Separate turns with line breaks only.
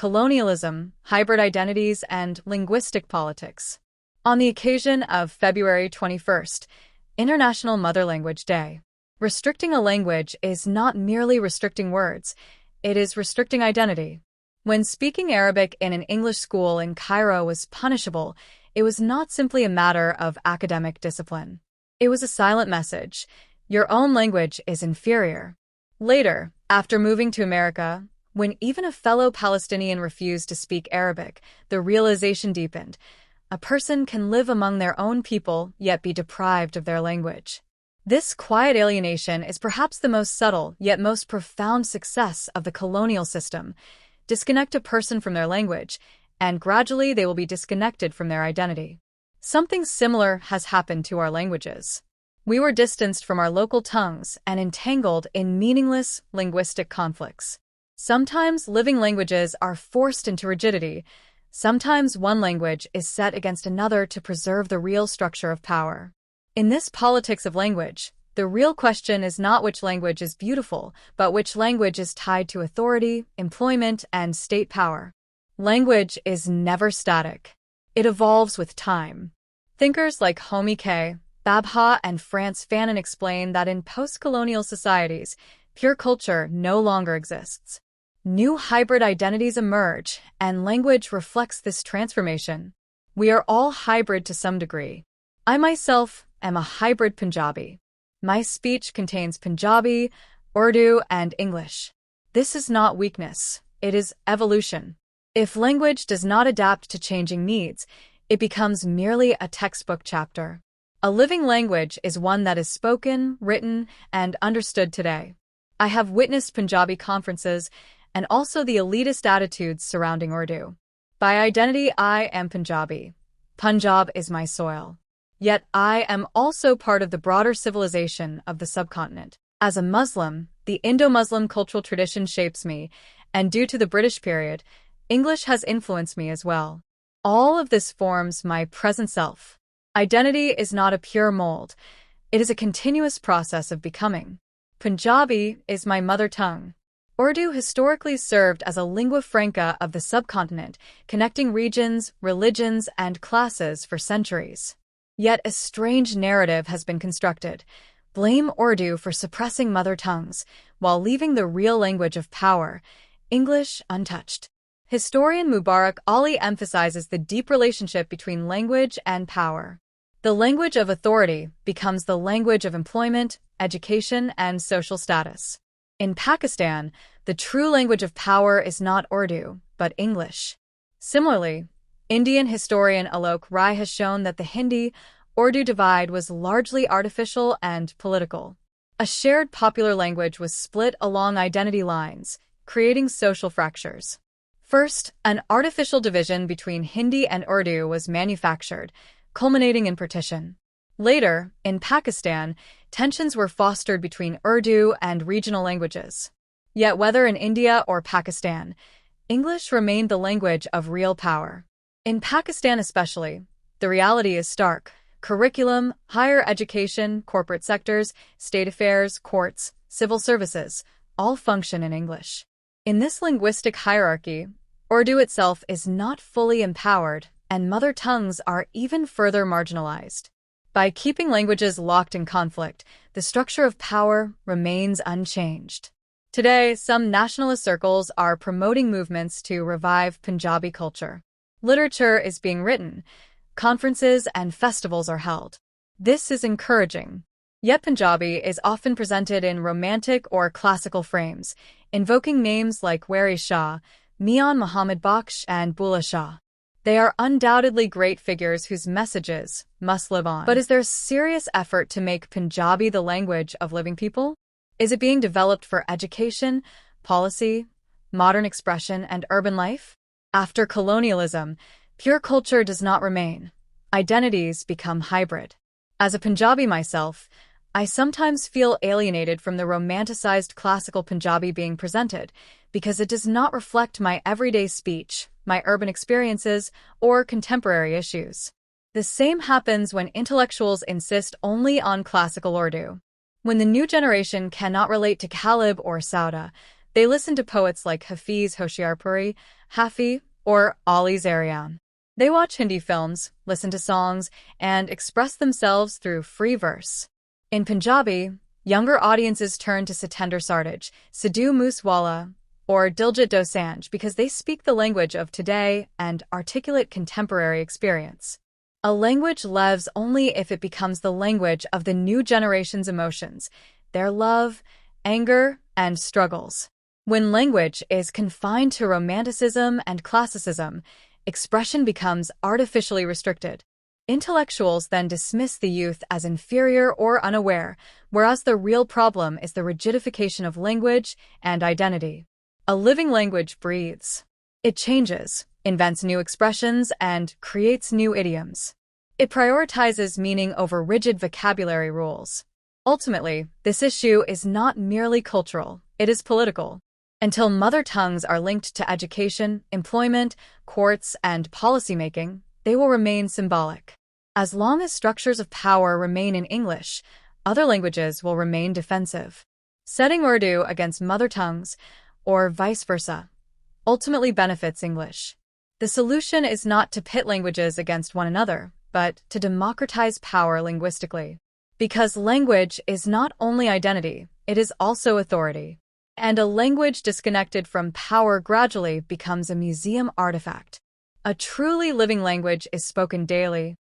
colonialism, hybrid identities, and linguistic politics. On the occasion of February 21st, International Mother Language Day, restricting a language is not merely restricting words, it is restricting identity. When speaking Arabic in an English school in Cairo was punishable, it was not simply a matter of academic discipline. It was a silent message: your own language is inferior. Later, after moving to America, when even a fellow Palestinian refused to speak Arabic, the realization deepened: a person can live among their own people yet be deprived of their language. This quiet alienation is perhaps the most subtle yet most profound success of the colonial system. Disconnect a person from their language, and gradually they will be disconnected from their identity. Something similar has happened to our languages. We were distanced from our local tongues and entangled in meaningless linguistic conflicts. Sometimes living languages are forced into rigidity. Sometimes one language is set against another to preserve the real structure of power. In this politics of language, the real question is not which language is beautiful, but which language is tied to authority, employment, and state power. Language is never static. It evolves with time. Thinkers like Homi K. Babha and Frantz Fanon explain that in postcolonial societies, pure culture no longer exists. New hybrid identities emerge, and language reflects this transformation. We are all hybrid to some degree. I myself am a hybrid Punjabi. My speech contains Punjabi, Urdu, and English. This is not weakness, it is evolution. If language does not adapt to changing needs, it becomes merely a textbook chapter. A living language is one that is spoken, written, and understood today. I have witnessed Punjabi conferences and also the elitist attitudes surrounding Urdu. By identity, I am Punjabi. Punjab is my soil. Yet I am also part of the broader civilization of the subcontinent. As a Muslim, the Indo-Muslim cultural tradition shapes me, and due to the British period, English has influenced me as well. All of this forms my present self. Identity is not a pure mold. It is a continuous process of becoming. Punjabi is my mother tongue. Urdu historically served as a lingua franca of the subcontinent, connecting regions, religions, and classes for centuries. Yet a strange narrative has been constructed. Blame Urdu for suppressing mother tongues, while leaving the real language of power, English, untouched. Historian Mubarak Ali emphasizes the deep relationship between language and power. The language of authority becomes the language of employment, education, and social status. In Pakistan, the true language of power is not Urdu, but English. Similarly, Indian historian Alok Rai has shown that the Hindi-Urdu divide was largely artificial and political. A shared popular language was split along identity lines, creating social fractures. First, an artificial division between Hindi and Urdu was manufactured, culminating in partition. Later, in Pakistan, tensions were fostered between Urdu and regional languages. Yet whether in India or Pakistan, English remained the language of real power. In Pakistan especially, the reality is stark. Curriculum, higher education, corporate sectors, state affairs, courts, civil services, all function in English. In this linguistic hierarchy, Urdu itself is not fully empowered, and mother tongues are even further marginalized. By keeping languages locked in conflict, the structure of power remains unchanged. Today, some nationalist circles are promoting movements to revive Punjabi culture. Literature is being written, conferences and festivals are held. This is encouraging. Yet Punjabi is often presented in romantic or classical frames, invoking names like Wari Shah, Mian Muhammad Bakhsh, and Bulla Shah. They are undoubtedly great figures whose messages must live on. But is there serious effort to make Punjabi the language of living people? Is it being developed for education, policy, modern expression, and urban life? After colonialism, pure culture does not remain. Identities become hybrid. As a Punjabi myself, I sometimes feel alienated from the romanticized classical Punjabi being presented because it does not reflect my everyday speech, my urban experiences, or contemporary issues. The same happens when intellectuals insist only on classical Urdu. When the new generation cannot relate to Kalib or Sauda, they listen to poets like Hafiz Hoshiarpuri, Hafi, or Ali's Aryan. They watch Hindi films, listen to songs, and express themselves through free verse. In Punjabi, younger audiences turn to Satinder Sartaj, Sidhu Moosewala, or Diljit Dosanjh because they speak the language of today and articulate contemporary experience. A language lives only if it becomes the language of the new generation's emotions, their love, anger, and struggles. When language is confined to romanticism and classicism, expression becomes artificially restricted. Intellectuals then dismiss the youth as inferior or unaware, whereas the real problem is the rigidification of language and identity. A living language breathes. It changes, invents new expressions, and creates new idioms. It prioritizes meaning over rigid vocabulary rules. Ultimately, this issue is not merely cultural, it is political. Until mother tongues are linked to education, employment, courts, and policymaking, they will remain symbolic. As long as structures of power remain in English, other languages will remain defensive. Setting Urdu against mother tongues, or vice versa, ultimately benefits English. The solution is not to pit languages against one another, but to democratize power linguistically. Because language is not only identity, it is also authority. And a language disconnected from power gradually becomes a museum artifact. A truly living language is spoken daily,